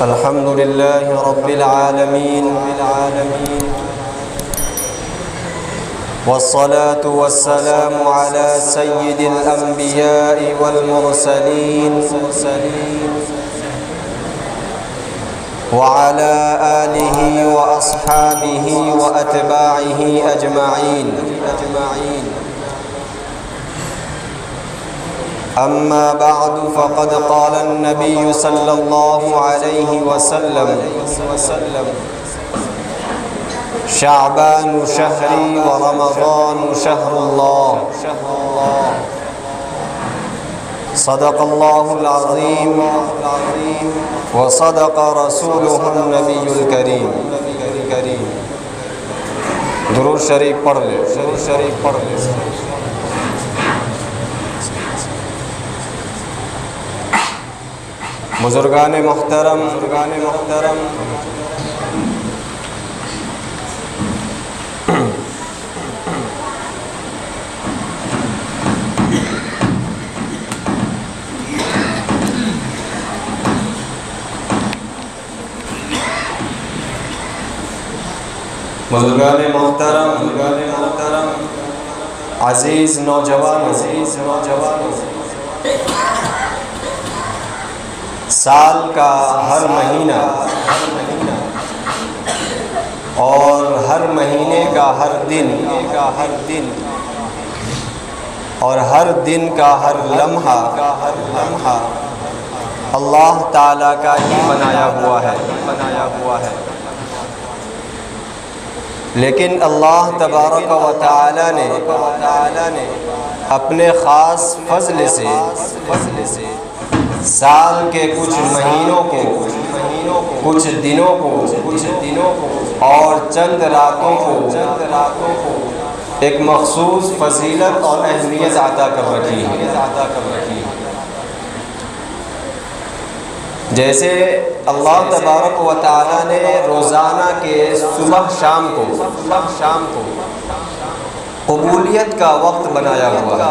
الحمد لله رب العالمين والصلاة والسلام على سيد الأنبياء والمرسلين وعلى آله وأصحابه وأتباعه أجمعين. أما بعد فقد قال النبي صلى الله عليه وسلم: شعبان شهري ورمضان شهر الله. صدق الله العظيم وصدق رسوله النبي الكريم. درود شریف پڑھ لے. بزرگان محترم، عزیز نوجوان، سال کا ہر مہینہ اور ہر مہینے کا ہر دن اور ہر دن کا ہر لمحہ اللہ تعالیٰ کا ہی بنایا ہوا ہے. لیکن اللہ تبارک و تعالیٰ نے اپنے خاص فضل سے سال کے کچھ مہینوں کو، کچھ دنوں کو اور چند راتوں کو ایک مخصوص فضیلت اور اہمیت عطا کر رکھی ہے. جیسے اللہ تبارک و تعالیٰ نے روزانہ کے صبح شام کو قبولیت کا وقت بنایا ہوا ہے.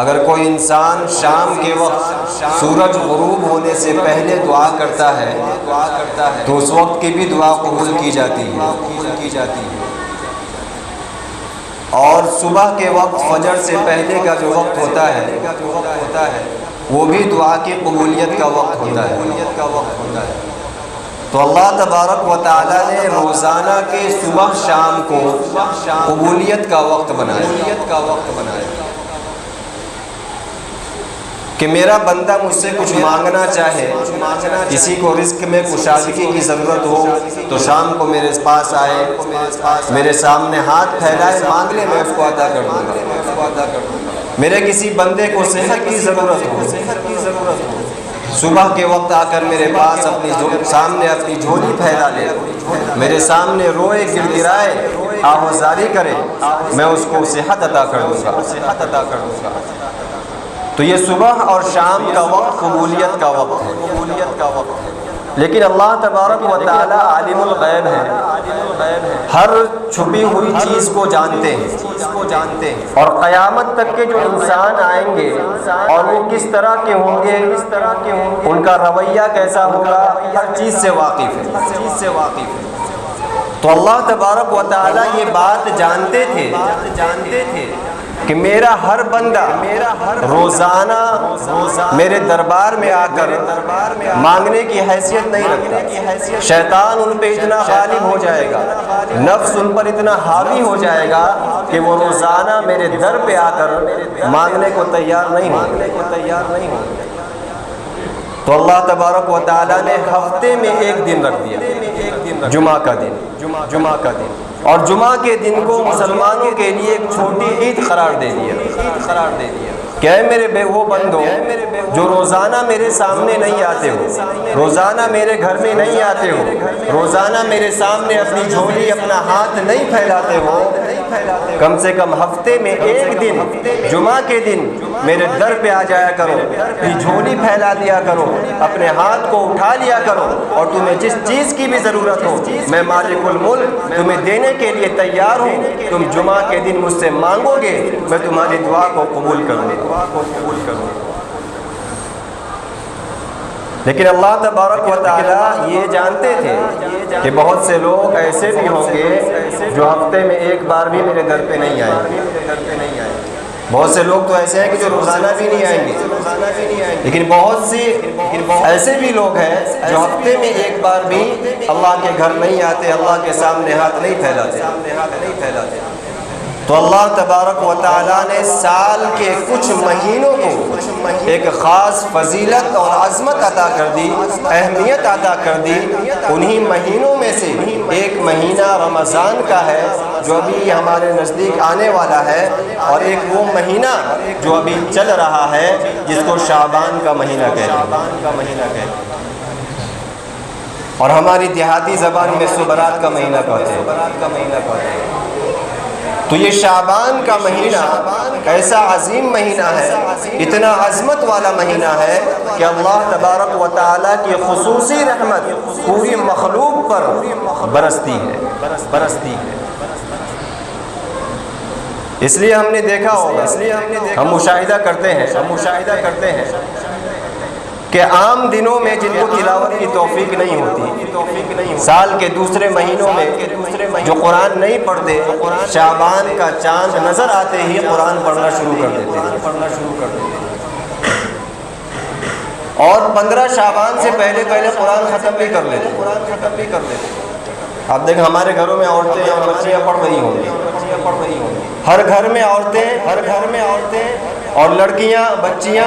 اگر کوئی انسان شام کے وقت سورج غروب ہونے سے پہلے دعا کرتا ہے تو اس وقت کی بھی دعا قبول کی جاتی ہے. اور صبح کے وقت فجر سے پہلے کا جو وقت ہوتا ہے وہ بھی دعا کی قبولیت کا وقت ہوتا ہے. تو اللہ تبارک و تعالیٰ نے روزانہ کے صبح شام کو قبولیت کا وقت بنایا کہ میرا بندہ مجھ سے کچھ مانگنا چاہے، کسی کو رزق میں کشادگی کی ضرورت ہو تو شام کو میرے پاس آئے، میرے سامنے ہاتھ پھیلائے، مانگ لے، میں اس کو عطا کر دوں گا. میرے کسی بندے کو صحت کی ضرورت ہو، صبح کے وقت آ کر میرے پاس اپنی سامنے اپنی جھولی پھیلا لے، میرے سامنے روئے، گڑگڑائے، آہوازاری کرے، میں اس کو صحت عطا کر دوں گا. تو یہ صبح اور شام کا وقت قبولیت کا وقت ہے. لیکن اللہ تبارک و تعالیٰ عالم الغیب ہے، ہر چھپی ہوئی چیز کو جانتے ہیں. اور قیامت تک کے جو انسان آئیں گے اور وہ کس طرح کے ہوں گے، ان کا رویہ کیسا ہوگا، ہر چیز سے واقف ہے. تو اللہ تبارک و تعالیٰ یہ بات جانتے تھے کہ میرا ہر بندہ روزانہ میرے دربار میں آ کر مانگنے کی حیثیت نہیں رکھتا. شیطان ان پہ اتنا غالب ہو جائے گا، نفس ان پر اتنا حاوی ہو جائے گا کہ وہ روزانہ میرے در پہ آ کر مانگنے کو تیار نہیں ہوں. تو اللہ تبارک و تعالیٰ نے ہفتے میں ایک دن رکھ دیا، جمعہ کا دن. اور جمعہ کے دن کو مسلمانوں کے لیے ایک چھوٹی عید قرار دے دیا کہ اے میرے وہ بندو جو روزانہ میرے سامنے نہیں آتے ہو، روزانہ میرے گھر میں نہیں آتے ہو، روزانہ میرے سامنے اپنی جھولی، اپنا ہاتھ نہیں پھیلاتے ہو، کم سے کم ہفتے میں ایک دن جمعہ کے دن میرے در پہ آ جایا کرو، اپنی جھولی پھیلا دیا کرو، اپنے ہاتھ کو اٹھا لیا کرو، اور تمہیں جس چیز کی بھی ضرورت ہو میں مالک الملک تمہیں دینے کے لیے تیار ہوں. تم جمعہ کے دن مجھ سے مانگو گے، میں تمہاری دعا کو قبول کروں گا. لیکن اللہ تبارک و تعالی یہ جانتے تھے کہ بہت سے لوگ ایسے بھی ہوں گے جو ہفتے میں ایک بار بھی میرے در پہ نہیں آئیں گے، بہت سے لوگ تو ایسے ہیں کہ جو روزانہ بھی نہیں آئیں گے، لیکن بہت سی ایسے بھی لوگ ہیں جو ہفتے میں ایک بار بھی اللہ کے گھر نہیں آتے، اللہ کے سامنے ہاتھ نہیں پھیلاتے۔ تو اللہ تبارک و تعالیٰ نے سال کے کچھ مہینوں کو ایک خاص فضیلت اور عظمت عطا کر دی، اہمیت عطا کر دی۔ انہی مہینوں میں سے ایک مہینہ رمضان کا ہے جو ابھی ہمارے نزدیک آنے والا ہے، اور ایک وہ مہینہ جو ابھی چل رہا ہے جس کو شعبان کا مہینہ کہتے ہیں، اور ہماری دیہاتی زبان میں صبرات کا مہینہ کہتے ہیں۔ تو یہ شعبان کا مہینہ ایسا عظیم مہینہ ہے، اتنا عظمت والا مہینہ ہے کہ اللہ تبارک و تعالیٰ کی خصوصی رحمت پوری مخلوق پر برستی ہے۔ اس لیے ہم نے دیکھا ہوگا، ہم مشاہدہ کرتے ہیں کہ عام دنوں میں جن کو تلاوت کی توفیق نہیں ہوتی، سال کے دوسرے مہینوں میں جو قرآن نہیں پڑھتے، شعبان کا چاند نظر آتے ہی قرآن پڑھنا شروع کر دیتے ہیں، اور 15 شعبان سے پہلے قرآن ختم بھی کر لیتے۔ آپ دیکھیں ہمارے گھروں میں عورتیں اور بچیاں پڑھ رہی ہوں گی، ہر گھر میں عورتیں اور لڑکیاں بچیاں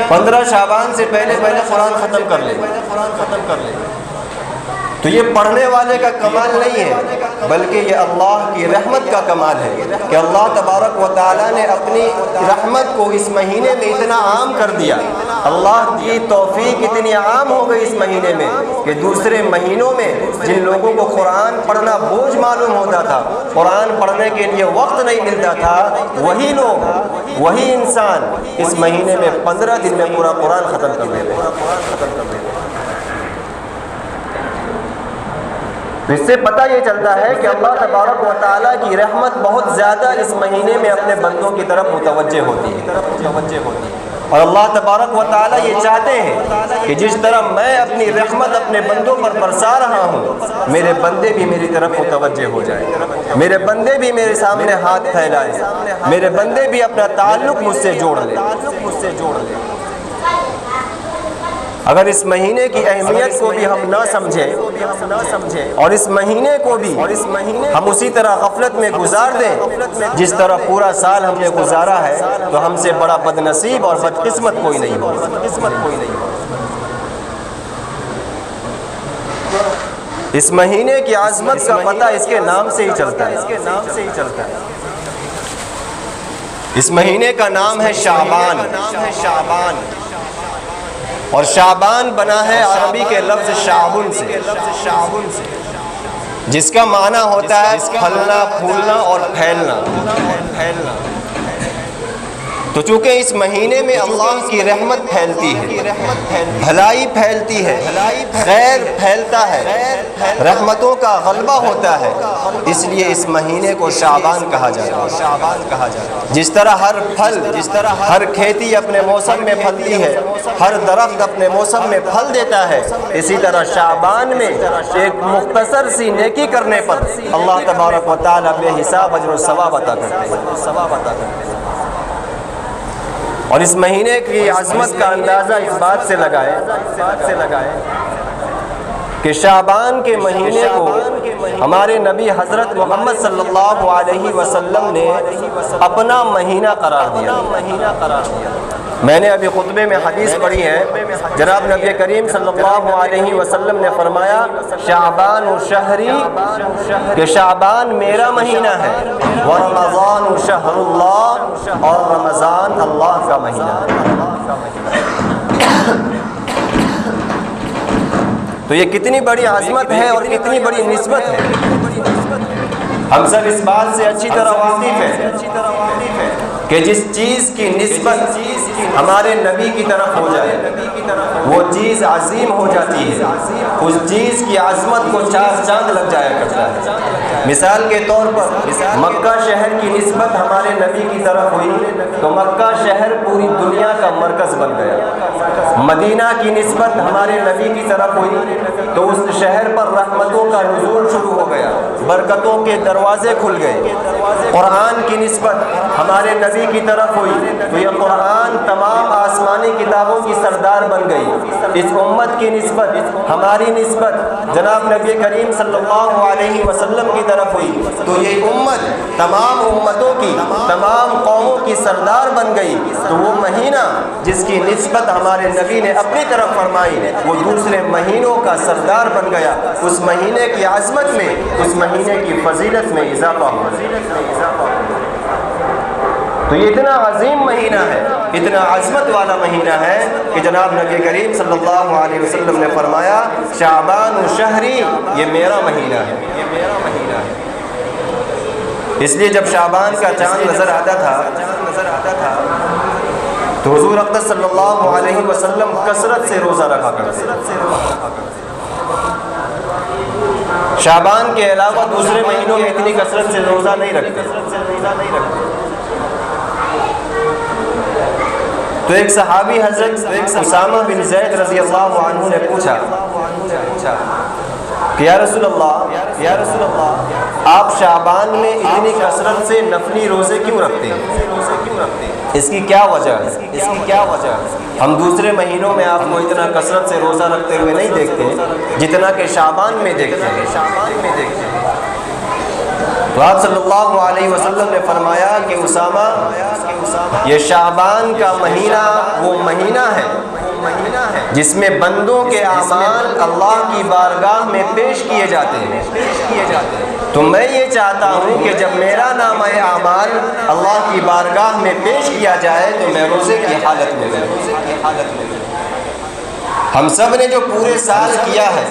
15 شعبان سے پہلے قرآن ختم کر لیں۔ تو یہ پڑھنے والے کا کمال نہیں ہے، بلکہ یہ اللہ کی رحمت کا کمال ہے کہ اللہ تبارک و تعالیٰ نے اپنی رحمت کو اس مہینے میں اتنا عام کر دیا۔ اللہ کی توفیق اتنی عام ہو گئی اس مہینے میں کہ دوسرے مہینوں میں جن لوگوں کو قرآن پڑھنا بوجھ معلوم ہوتا تھا، قرآن پڑھنے کے لیے وقت نہیں ملتا تھا، وہی لوگ، وہی انسان اس مہینے میں 15 دن میں پورا قرآن ختم کر دیتے۔ اس سے پتہ یہ چلتا ہے کہ اللہ تبارک و تعالیٰ کی رحمت بہت زیادہ اس مہینے میں اپنے بندوں کی طرف متوجہ ہوتی ہے، اور اللہ تبارک و تعالیٰ یہ چاہتے ہیں کہ جس طرح میں اپنی رحمت اپنے بندوں پر برسا رہا ہوں، میرے بندے بھی میری طرف متوجہ ہو جائیں، میرے بندے بھی میرے سامنے ہاتھ پھیلائیں، میرے بندے بھی اپنا تعلق مجھ سے جوڑ لیں۔ اگر اس مہینے کی اہمیت کو بھی ہم نہ سمجھیں اور اس مہینے کو بھی ہم اسی طرح غفلت میں گزار دیں جس طرح پورا سال ہم نے گزارا ہے، تو ہم سے بڑا بد نصیب اور بدقسمت کوئی نہیں ہو۔ اس مہینے کی عظمت کا پتہ اس کے نام سے ہی چلتا ہے۔ اس مہینے کا نام ہے شعبان، اور شعبان بنا ہے عربی کے لفظ شعبن سے، جس کا معنی ہوتا ہے پھلنا، پھولنا اور پھیلنا۔ تو چونکہ اس مہینے میں اللہ کی رحمت پھیلتی ہے، بھلائی پھیلتی ہے، خیر پھیلتا ہے، رحمتوں کا غلبہ ہوتا ہے، اس لیے اس مہینے کو شعبان کہا جاتا ہے۔ جس طرح ہر پھل، ہر کھیتی اپنے موسم میں پھلتی ہے، ہر درخت اپنے موسم میں پھل دیتا ہے، اسی طرح شعبان میں ایک مختصر سی نیکی کرنے پر اللہ تبارک و تعالیٰ بے حساب اجر و ثواب عطا کرتے ہیں۔ اور اس مہینے کی عظمت کا اندازہ اس بات سے لگائے کہ شعبان کے مہینے کو ہمارے نبی حضرت محمد صلی اللہ علیہ وسلم نے اپنا مہینہ قرار دیا۔ میں نے ابھی خطبے میں حدیث پڑھی ہے، جناب نبی کریم صلی اللہ علیہ وسلم نے فرمایا شعبان شہری، کہ شعبان میرا مہینہ ہے، ورمضان شہر اللہ، اور رمضان اللہ کا مہینہ ہے۔ تو یہ کتنی بڑی عظمت ہے اور کتنی بڑی نسبت ہے۔ ہم سب اس بات سے اچھی طرح واقف ہیں کہ جس چیز کی نسبت ہمارے نبی کی طرف ہو جائے وہ چیز عظیم ہو جاتی ہے، اس چیز کی عظمت کو چار چاند لگ جایا کرتا ہے۔ مثال کے طور پر مکہ شہر کی نسبت ہمارے نبی کی طرف ہوئی تو مکہ شہر پوری دنیا کا مرکز بن گیا۔ مدینہ کی نسبت ہمارے نبی کی طرف ہوئی تو اس شہر پر رحمتوں کا نزول شروع ہو گیا، برکتوں کے دروازے کھل گئے۔ قرآن کی نسبت ہمارے نبی کی طرف ہوئی تو یہ قرآن تمام آسمانی کتابوں کی سردار بن گئی۔ اس امت کی نسبت، ہماری نسبت جناب نبی کریم صلی اللہ علیہ وسلم کی طرف ہوئی تو یہ امت تمام امتوں کی، تمام قوموں کی سردار بن گئی۔ تو وہ مہینہ جس کی نسبت ہمارے نبی نے اپنی طرف فرمائی وہ دوسرے مہینوں کا سردار بن گیا۔ اس مہینے کی عظمت میں، اس مہینے کی فضیلت میں اضافہ ہوا۔ تو یہ اتنا عظیم مہینہ ہے، اتنا عظمت والا مہینہ ہے کہ جناب نبی کریم صلی اللہ علیہ وسلم نے فرمایا شعبان و شہری، یہ میرا مہینہ ہے، یہ میرا مہینہ ہے۔ اس لیے جب شعبان کا چاند نظر آتا تھا تو حضور اقدس صلی اللہ علیہ وسلم کثرت سے روزہ رکھا کرتے۔ شعبان کے علاوہ دوسرے مہینوں میں اتنی کثرت سے روزہ نہیں رکھتے۔ تو ایک صحابی حضرت اسامہ بن زید رضی اللہ عنہ نے پوچھا کہ یا رسول اللہ آپ شعبان میں اتنی کثرت سے نفلی روزے کیوں رکھتے ہیں؟ اس کی کیا وجہ ہے؟ اس کی کیا وجہ ہے؟ ہم دوسرے مہینوں میں آپ کو اتنا کثرت سے روزہ رکھتے ہوئے نہیں دیکھتے جتنا کہ شعبان میں دیکھتے ہیں۔ تو آپ صلی اللہ علیہ وسلم نے فرمایا کہ اسامہ یہ شعبان کا مہینہ وہ مہینہ ہے جس میں بندوں کے اعمال اللہ کی بارگاہ میں پیش کیے جاتے ہیں۔ تو میں یہ چاہتا ہوں کہ جب میرا نامہ اعمال اللہ کی بارگاہ میں پیش کیا جائے تو میں روزے کی حالت میں رہوں۔ ہم سب نے جو پورے سال کیا ہے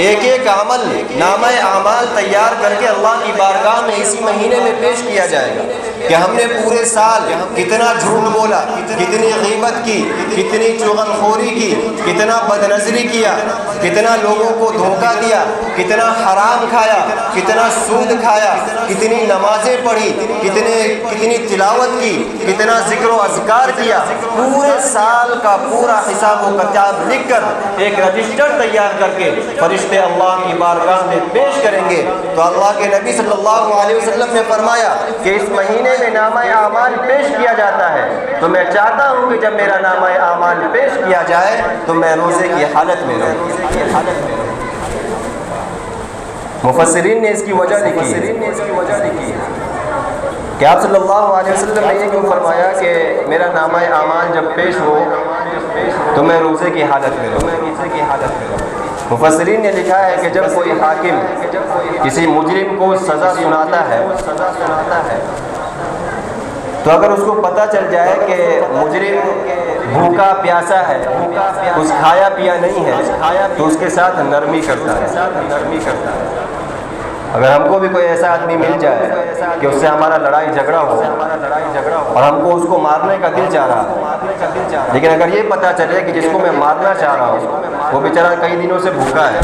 ایک ایک عمل نامہ اعمال تیار کر کے اللہ کی بارگاہ میں اسی مہینے میں پیش کیا جائے گا کہ ہم نے پورے سال کتنا جھوٹ بولا، کتنی غیبت کی، کتنی چغل خوری کی، کتنا بدنظری کیا، کتنا لوگوں کو دھوکہ دیا، کتنا حرام کھایا، کتنا سود کھایا، کتنی نمازیں پڑھی، کتنی تلاوت کی، کتنا ذکر و اذکار کیا۔ پورے سال کا پورا حساب و کتاب لکھ کر ایک رجسٹر تیار کر کے فرشتے اللہ کی بارگاہ میں پیش کریں گے۔ تو اللہ کے نبی صلی اللہ علیہ وسلم نے فرمایا کہ اس مہینے میں نامہ اعمال پیش کیا جاتا ہے تو میں چاہتا ہوں کہ جب میرا نامہ اعمال پیش کیا جائے تو میں روزے کی حالت میں رہوں۔ مفسرین نے اس کی وجہ لکھی کہ آپ صلی اللہ علیہ وسلم نے یہ کیوں فرمایا کہ میرا نامہ اعمال جب پیش ہو تو میں روزے کی حالت میں رہوں۔ مفسرین نے لکھا ہے کہ جب کوئی حاکم کسی مجرم کو سزا سناتا ہے تو اگر اس کو پتہ چل جائے کہ مجرم بھوکا پیاسا ہے، کچھ کھایا پیا نہیں ہے تو اس کے ساتھ نرمی کرتا ہے۔ اگر ہم کو بھی کوئی ایسا آدمی مل جائے کہ اس سے ہمارا لڑائی جھگڑا ہو اور ہم کو اس کو مارنے کا دل چاہ رہا لیکن اگر یہ پتہ چلے کہ جس کو میں مارنا چاہ رہا ہوں وہ بیچارہ کئی دنوں سے بھوکا ہے،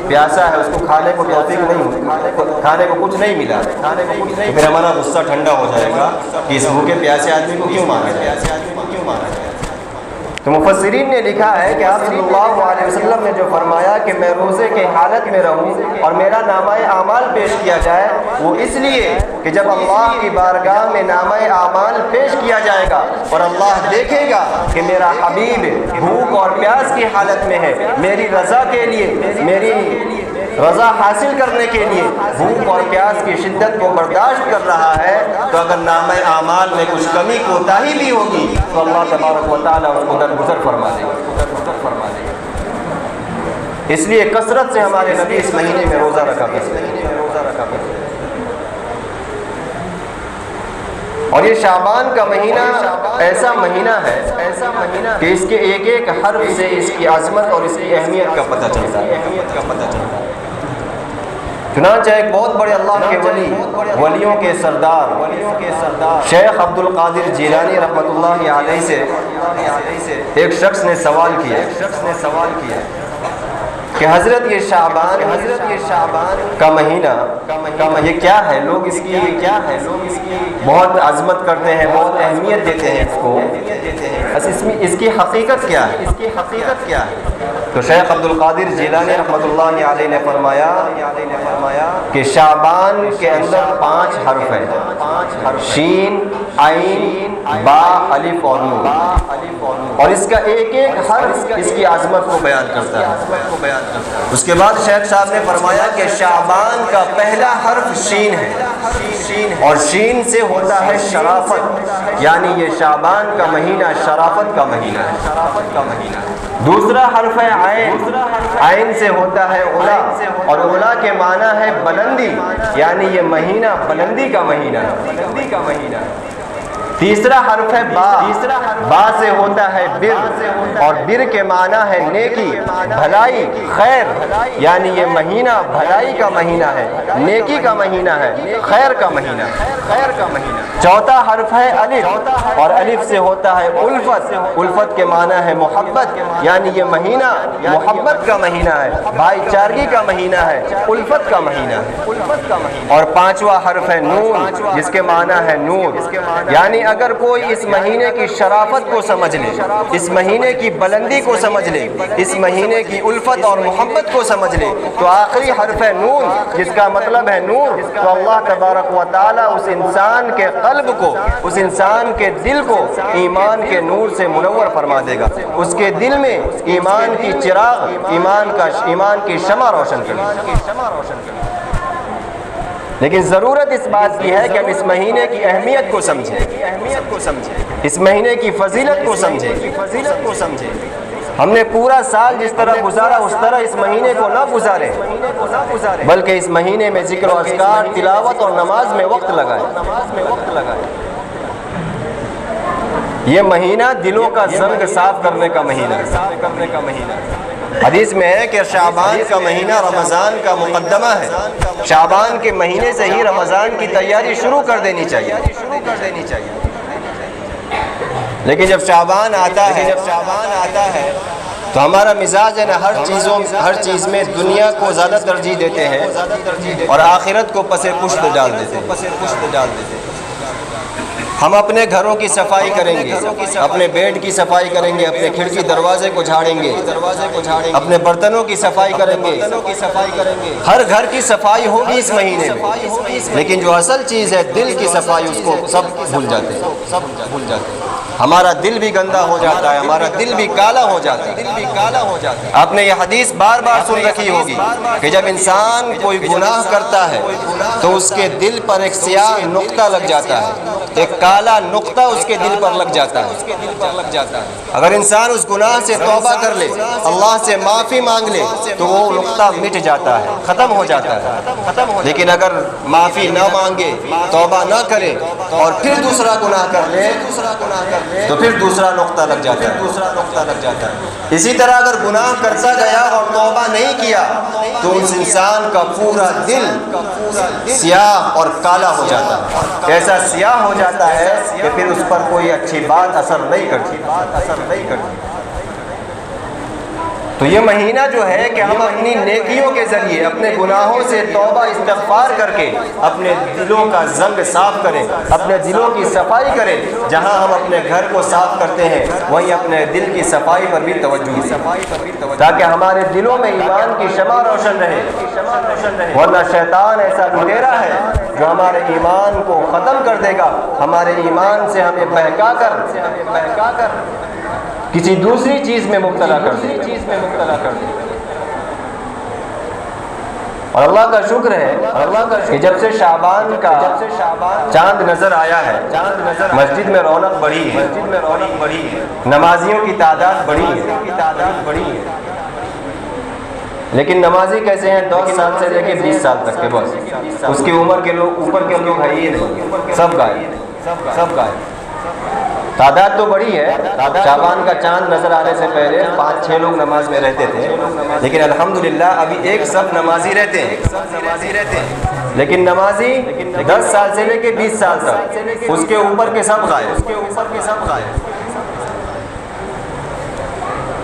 پیاسا ہے، اس کو کھانے کو توفیق نہیں، کھانے کو کچھ نہیں ملا، تو پھر ہمارا غصہ ٹھنڈا ہو جائے گا کہ اس بھوکے پیاسے آدمی کو کیوں مارا جائے۔ تو مفسرین نے لکھا ہے کہ آپ صلی اللہ علیہ وسلم نے جو فرمایا کہ میں روزے کے حالت میں رہوں اور میرا نامہ اعمال پیش کیا جائے وہ اس لیے کہ جب اللہ کی بارگاہ میں نامہ اعمال پیش کیا جائے گا اور اللہ دیکھے گا کہ میرا حبیب بھوک اور پیاس کی حالت میں ہے، میری رضا کے لیے، میری رضا حاصل کرنے کے لیے بھوک اور پیاس کی شدت کو برداشت کر رہا ہے، تو اگر نامہ اعمال میں کچھ کمی کوتاہی بھی ہوگی تو اللہ تبارک و تعالیٰ اس کو درگزر فرما دے گا۔ اس لیے کثرت سے ہمارے نبی اس مہینے میں روزہ رکھا کرتے ہیں۔ اور یہ شعبان کا مہینہ ایسا مہینہ ہے کہ اس کے ایک ایک حرف سے اس کی عظمت اور اس کی اہمیت کا پتہ چلتا ہے۔ چنانچہ ایک بہت بڑے اللہ کے ولیوں کے سردار شیخ عبد القادر جیلانی رحمۃ اللہ علیہ سے ایک شخص نے سوال کیا کہ حضرت یہ شعبان کا مہینہ یہ کیا ہے، لوگ اس کی بہت عظمت کرتے ہیں، بہت اہمیت دیتے ہیں اس کو، اس کی حقیقت کیا ہے؟ تو شیخ عبد القادر جیلانی رحمۃ اللہ علیہ نے فرمایا کہ شعبان کے اندر 5 حرف ہیں، شین، عین، با، الف اور نون، اور اس کا ایک حرف اس کی عظمت کو بیان کرتا ہے۔ اس کے بعد شیخ صاحب نے فرمایا کہ شعبان کا پہلا حرف شین ہے، اور شین سے ہوتا ہے شرافت، یعنی یہ شعبان کا مہینہ شرافت کا مہینہ ہے۔ دوسرا حرف ہے عین، عین سے ہوتا ہے علا، اور علا کے معنی ہے بلندی، یعنی یہ مہینہ بلندی کا مہینہ ہے۔ تیسرا حرف ہے با، با سے ہوتا ہے بر، اور بر کے معنی ہے نیکی، بھلائی، خیر، یعنی یہ مہینہ بھلائی کا مہینہ ہے، نیکی کا مہینہ ہے، خیر کا مہینہ ہے۔ چوتھا حرف ہے الف، اور الف سے ہوتا ہے الفت، الفت کے معنی ہے محبت، یعنی یہ مہینہ محبت کا مہینہ ہے، بھائی چارگی کا مہینہ ہے، الفت کا مہینہ ہے۔ اور پانچواں حرف ہے نون، جس کے معنی ہے نور، یعنی اگر کوئی اس مہینے کی شرافت کو سمجھ لے، اس مہینے کی بلندی کو سمجھ لے، اس مہینے کی الفت اور محبت کو سمجھ لے، تو آخری حرف ہے نون، جس کا مطلب ہے نور، تو اللہ تبارک و تعالی اس انسان کے قلب کو، اس انسان کے دل کو ایمان کے نور سے منور فرما دے گا، اس کے دل میں ایمان کی چراغ، ایمان کی شمع روشن کر دے گا۔ لیکن ضرورت اس بات کی ہے کہ ہم اس مہینے کی اہمیت کو سمجھیں، اس مہینے کی فضیلت کو سمجھیں۔ ہم نے پورا سال جس طرح گزارا اس طرح اس مہینے کو نہ گزاریں، بلکہ اس مہینے میں ذکر و اذکار، تلاوت اور نماز میں وقت لگائیں۔ یہ مہینہ دلوں کا زنگ صاف کرنے کا مہینہ ہے۔ حدیث میں ہے کہ شعبان کا مہینہ رمضان کا مقدمہ ہے، شعبان کے مہینے سے ہی رمضان کی تیاری شروع کر دینی چاہیے۔ لیکن جب شعبان آتا ہے تو ہمارا مزاج ہے نا ہر چیز میں دنیا کو زیادہ ترجیح دیتے ہیں اور آخرت کو پس پشت ڈال دیتے ہیں۔ ہم اپنے گھروں کی صفائی کریں گے، اپنے بیڈ کی صفائی کریں گے، اپنے کھڑکی دروازے کو جھاڑیں گے، اپنے برتنوں کی صفائی کریں گے، ہر گھر کی صفائی ہوگی اس مہینے میں، لیکن جو اصل چیز ہے دل کی صفائی، اس کو سب بھول جاتے ہیں۔ ہمارا دل بھی گندا ہو جاتا ہے، ہمارا دل بھی کالا ہو جاتا ہے۔ آپ نے یہ حدیث بار بار سن رکھی ہوگی کہ جب انسان کوئی گناہ کرتا ہے تو اس کے دل پر ایک سیاہ نقطہ لگ جاتا ہے، ایک کالا نقطہ اس کے دل پر لگ جاتا ہے۔ اگر انسان اس گناہ سے توبہ کر لے، اللہ سے معافی مانگ لے، تو وہ نقطہ مٹ جاتا ہے، ختم ہو جاتا ہے۔ لیکن اگر معافی نہ مانگے، توبہ نہ کرے اور پھر دوسرا گناہ کر لے تو پھر دوسرا نقطہ لگ جاتا ہے۔ اسی طرح اگر گناہ کرتا گیا اور توبہ نہیں کیا تو اس انسان کا پورا دل سیاہ اور کالا ہو جاتا ہے، ایسا سیاہ ہو جاتا ہے کہ پھر اس پر کوئی اچھی بات اثر نہیں کرتی۔ تو یہ مہینہ جو ہے کہ ہم اپنی نیکیوں کے ذریعے اپنے گناہوں سے توبہ استغفار کر کے اپنے دلوں کا زنگ صاف کریں، اپنے دلوں کی صفائی کریں۔ جہاں ہم اپنے گھر کو صاف کرتے ہیں وہیں اپنے دل کی صفائی پر بھی توجہ دیں، تاکہ ہمارے دلوں میں ایمان کی شمع روشن رہے۔ ورنہ شیطان ایسا لٹیرا ہے جو ہمارے ایمان کو ختم کر دے گا، ہمارے ایمان سے ہمیں بہکا کر کسی دوسری چیز میں مبتلا کر دے۔ اور اللہ کا شکر ہے کہ جب سے شعبان کا چاند نظر آیا ہے، مسجد میں رونق بڑھی ہے، نمازیوں کی تعداد بڑھی ہے۔ لیکن نمازی کیسے ہیں؟ 10 سال سے لے کے 20 سال تک کے، بس اس کی عمر کے لوگ، اوپر کے لوگ ہے ہی نہیں، سب غائب۔ تعداد تو بڑی ہے، شعبان کا چاند نظر آنے سے پہلے 5-6 لوگ نماز میں رہتے تھے، لیکن الحمدللہ ابھی ایک سب نمازی رہتے ہیں۔ لیکن نمازی 10 سال سے لے کے 20 سال تک، اس کے اوپر کے سب غائب۔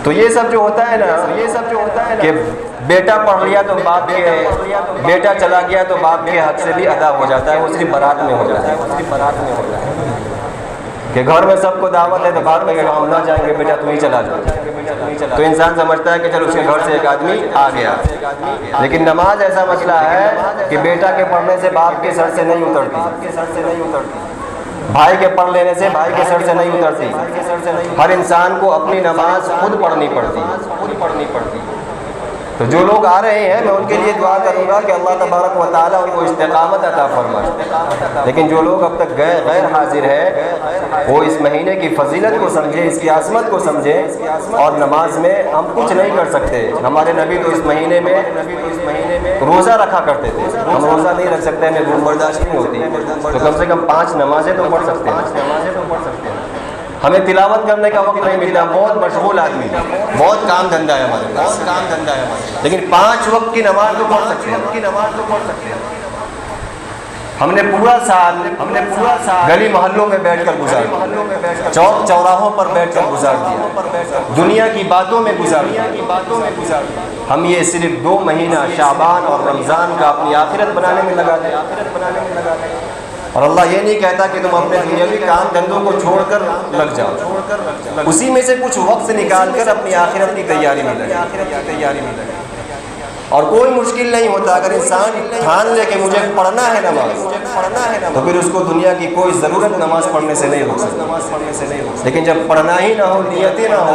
تو یہ سب جو ہوتا ہے نا کہ بیٹا پڑھ لیا تو باپ کے، بیٹا چلا گیا تو باپ کے حق سے بھی ادا ہو جاتا ہے، وہ صرف بارات میں ہو جاتا ہے، کہ گھر میں سب کو دعوت ہے تو بعد میں ہم نہ جائیں گے، بیٹا تم ہی چلا جاؤ، تو انسان سمجھتا ہے کہ چلو اس کے گھر سے ایک آدمی آ گیا۔ لیکن نماز ایسا مسئلہ ہے کہ بیٹا کے پڑھنے سے باپ کے سر سے نہیں اترتی، بھائی کے پڑھ لینے سے بھائی کے سر سے نہیں اترتی، ہر انسان کو اپنی نماز خود پڑھنی پڑتی۔ تو جو لوگ آ رہے ہیں میں ان کے لیے دعا کروں گا کہ اللہ تبارک و تعالیٰ ان کو استقامت عطا فرمائے، لیکن جو لوگ اب تک غیر حاضر ہیں وہ اس مہینے کی فضیلت کو سمجھیں، اس کی عظمت کو سمجھیں، اور نماز میں ہم کچھ نہیں کر سکتے۔ ہمارے نبی تو اس مہینے میں روزہ رکھا کرتے تھے، ہم روزہ نہیں رکھ سکتے، ہمیں بھوک برداشت نہیں ہوتی، تو کم سے کم 5 نمازیں تو پڑھ سکتے ہیں۔ ہمیں تلاوت کرنے کا وقت نہیں ملتا، بہت مشغول آدمی، بہت کام دھندا ہے ہمارے، لیکن 5 وقت کی نماز تو پڑھ سکتے ہیں۔ ہم نے پورا سال گلی محلوں میں بیٹھ کر گزار دیا، چوک چوراہوں پر بیٹھ کر گزار دیا، دنیا کی باتوں میں گزار دیا۔ ہم یہ صرف 2 مہینہ شعبان اور رمضان کا اپنی آخرت بنانے میں لگا دیں، اور اللہ یہ نہیں کہتا کہ تم اپنے دنیاوی کام دھندوں کو چھوڑ کر لگ جاؤ، اسی میں سے کچھ وقت نکال کر اپنی آخرت کی تیاری میں لگے۔ اور کوئی مشکل نہیں ہوتا، اگر انسان ٹھان لے کہ مجھے پڑھنا ہے نماز، تو پھر اس کو دنیا کی کوئی ضرورت نماز پڑھنے سے نہیں ہو سکتی۔ لیکن جب پڑھنا ہی نہ ہو، نیتیں نہ ہو،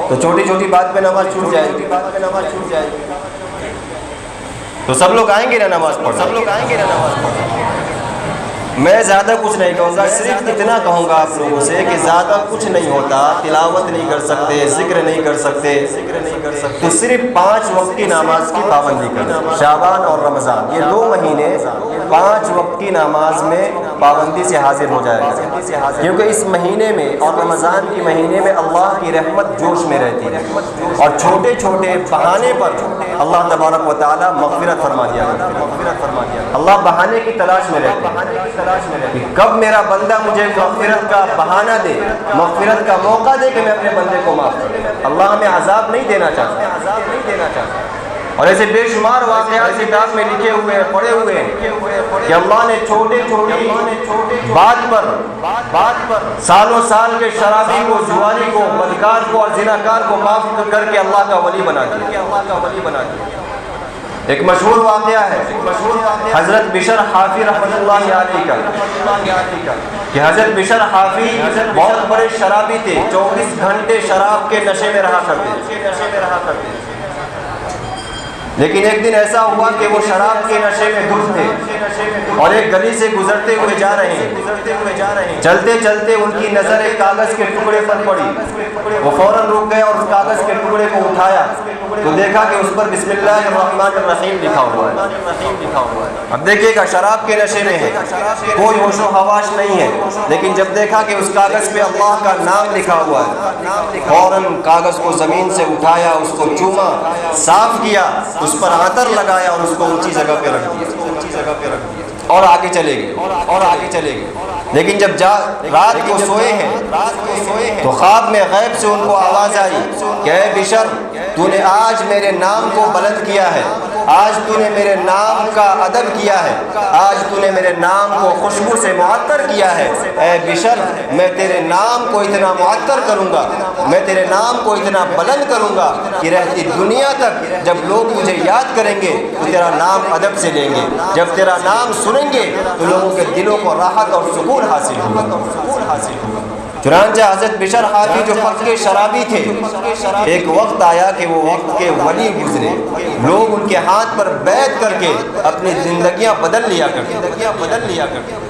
تو چھوٹی چھوٹی بات پہ نماز چھوٹ جائے گی۔ تو سب لوگ آئیں گے نا نماز پڑھنے۔ میں زیادہ کچھ نہیں کہوں گا، صرف اتنا کہوں گا آپ لوگوں سے کہ زیادہ کچھ نہیں ہوتا، تلاوت نہیں کر سکتے، ذکر نہیں کر سکتے، تو صرف 5 وقت کی نماز کی پابندی کریں۔ شعبان اور رمضان یہ 2 مہینے 5 وقت کی نماز میں پابندی سے حاضر ہو جائے گا، کیونکہ اس مہینے میں اور رمضان کے مہینے میں اللہ کی رحمت جوش میں رہتی ہے، اور چھوٹے چھوٹے بہانے پر اللہ تبارک و تعالیٰ مغفرت فرما دیا ہے۔ اللہ بہانے کی تلاش میں رہتے ہیں، کب میرا بندہ مجھے مغفرت کا بہانہ دے، مغفرت کا موقع دے کہ میں اپنے بندے کو معاف کروں۔ اللہ ہمیں عذاب نہیں دینا چاہتا، اور ایسے بے شمار واقعات کتاب میں لکھے ہوئے ہیں، پڑھے ہوئے ہیں کہ اللہ نے چھوٹی بات پر سالوں سال کے شرابی کو، جوانی کو، بدکار کو اور زناکار کو معاف کر کے اللہ کا ولی بنا دیا۔ ایک مشہور واقعہ ہے حضرت بشر حافی رحمۃ اللہ علیہ کا، کہ حضرت بشر حافی بہت بڑے شرابی تھے، 24 گھنٹے شراب کے نشے میں رہا کرتے، لیکن ایک دن ایسا ہوا کہ وہ شراب کے نشے میں دھت تھے اور ایک گلی سے گزرتے ہوئے جا رہے ہیں، چلتے چلتے ان کی نظر ایک کاغذ کے ٹکڑے پر پڑی، وہ فوراً رک گئے اور اس کاغذ کے ٹکڑے کو اٹھایا تو دیکھا کہ اس پر بسم اللہ الرحمن الرحیم لکھا ہوا ہے۔ اب دیکھیے گا شراب کے نشے میں ہے، کوئی ہوش و حواس نہیں ہے، لیکن جب دیکھا کہ اس کاغذ پہ اللہ کا نام لکھا ہوا ہے، فوراً کاغذ کو زمین سے اٹھایا، اس کو چوما، صاف کیا، اس پر عطر لگایا اور اس کو اونچی جگہ پہ رکھ دیا اور آگے چلے گئے۔ لیکن جب رات کو سوئے ہیں تو خواب میں غیب سے ان کو آواز آئی کہ اے بشر، تو نے آج میرے نام کو بلند کیا ہے، آج تو نے میرے نام کا ادب کیا ہے، آج تو نے میرے نام کو خوشبو سے معطر کیا ہے۔ اے بشر، میں تیرے نام کو اتنا معطر کروں گا، میں تیرے نام کو اتنا بلند کروں گا کہ رہتی دنیا تک جب لوگ مجھے یاد کریں گے تو تیرا نام ادب سے لیں گے، جب تیرا نام سنیں گے تو لوگوں کے دلوں کو راحت اور سکون حاصل ہوگا۔ چنانچہ حضرت بشر حافی جو پکے شرابی تھے، ایک وقت آیا کہ وہ وقت کے ولی گزرے، لوگ ان کے ہاتھ پر بیعت کر کے اپنی زندگیاں بدل لیا کرتے۔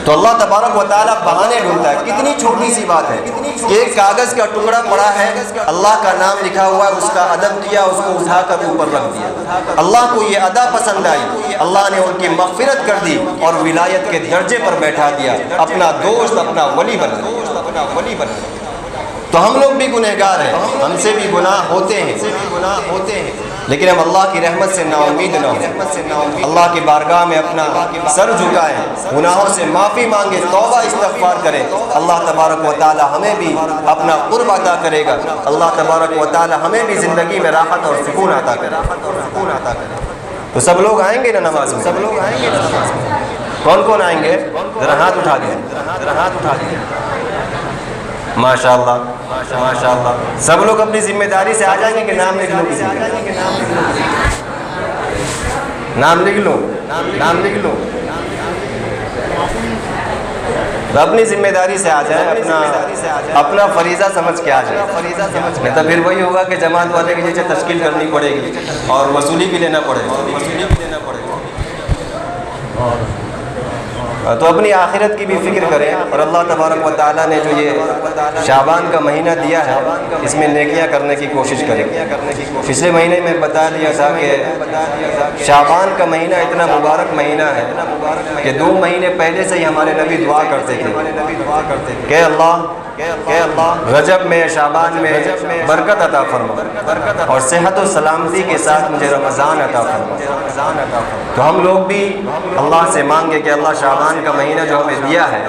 تو اللہ تبارک و تعالیٰ بہانے ڈھونڈتا ہے، کتنی چھوٹی سی بات ہے کہ ایک کاغذ کا ٹکڑا پڑا ہے، اللہ کا نام لکھا ہوا ہے، اس کا ادب کیا، اس کو اٹھا کر اوپر رکھ دیا، اللہ کو یہ ادا پسند آئی، اللہ نے ان کی مغفرت کر دی اور ولایت کے درجے پر بیٹھا دیا، اپنا دوست، اپنا ولی بنا۔ تو ہم لوگ بھی گنہگار ہیں، ہم سے بھی گناہ ہوتے ہیں، لیکن ہم اللہ کی رحمت سے نا امید نہ ہوں، اللہ کی بارگاہ میں اپنا سر جھکائیں، گناہوں سے معافی مانگیں، توبہ استغفار کریں۔ اللہ تبارک و تعالی ہمیں بھی اپنا قرب عطا کرے گا، اللہ تبارک و تعالی ہمیں بھی زندگی میں راحت اور سکون عطا کرے گا۔ تو سب لوگ آئیں گے نا نماز میں؟ کون کون آئیں گے؟ ذرا ہاتھ اٹھا دیں۔ ماشاء اللہ ماشاء اللہ، سب لوگ اپنی ذمہ داری سے آ جائیں گے کہ نام لکھ لو؟ کسی نام لکھ لو، اپنی ذمہ داری سے آ جائیں، اپنا فریضہ سمجھ کے آ جائیں، نہیں تو پھر وہی ہوگا کہ جماعت والے کی جیسے تشکیل کرنی پڑے گی اور وصولی بھی لینا پڑے گا۔ تو اپنی آخرت کی بھی فکر کریں، اور اللہ تبارک و تعالیٰ نے جو یہ شعبان کا مہینہ دیا ہے اس میں نیکیاں کرنے کی کوشش کریں۔ پچھلے مہینے میں بتا دیا تھا کہ شعبان کا مہینہ اتنا مبارک مہینہ ہے کہ 2 مہینے پہلے سے ہی ہمارے نبی دعا کرتے تھے کہ اللہ رجب میں، شعبان میں برکت عطا فرما اور صحت و سلامتی کے ساتھ مجھے رمضان عطا فرما۔ تو ہم لوگ بھی اللہ سے مانگے کہ اللہ شعبان کا مہینہ جو ہمیں دیا ہے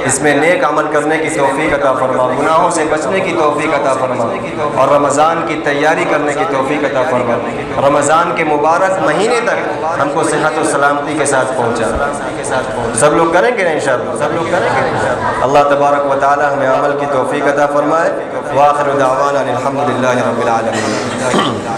اس میں نیک عمل کرنے کی توفیق عطا فرما، گناہوں سے بچنے کی توفیق عطا فرما، اور رمضان کی تیاری کرنے کی توفیق عطا فرما۔ رمضان کے مبارک مہینے تک ہم کو صحت و سلامتی کے ساتھ پہنچا۔ سب لوگ کریں گے نا انشاءاللہ؟ اللہ تبارک و تعالی ہمیں عمل کی توفیق عطا فرمائے۔ وآخر دعوانا الحمدللہ رب العالمین۔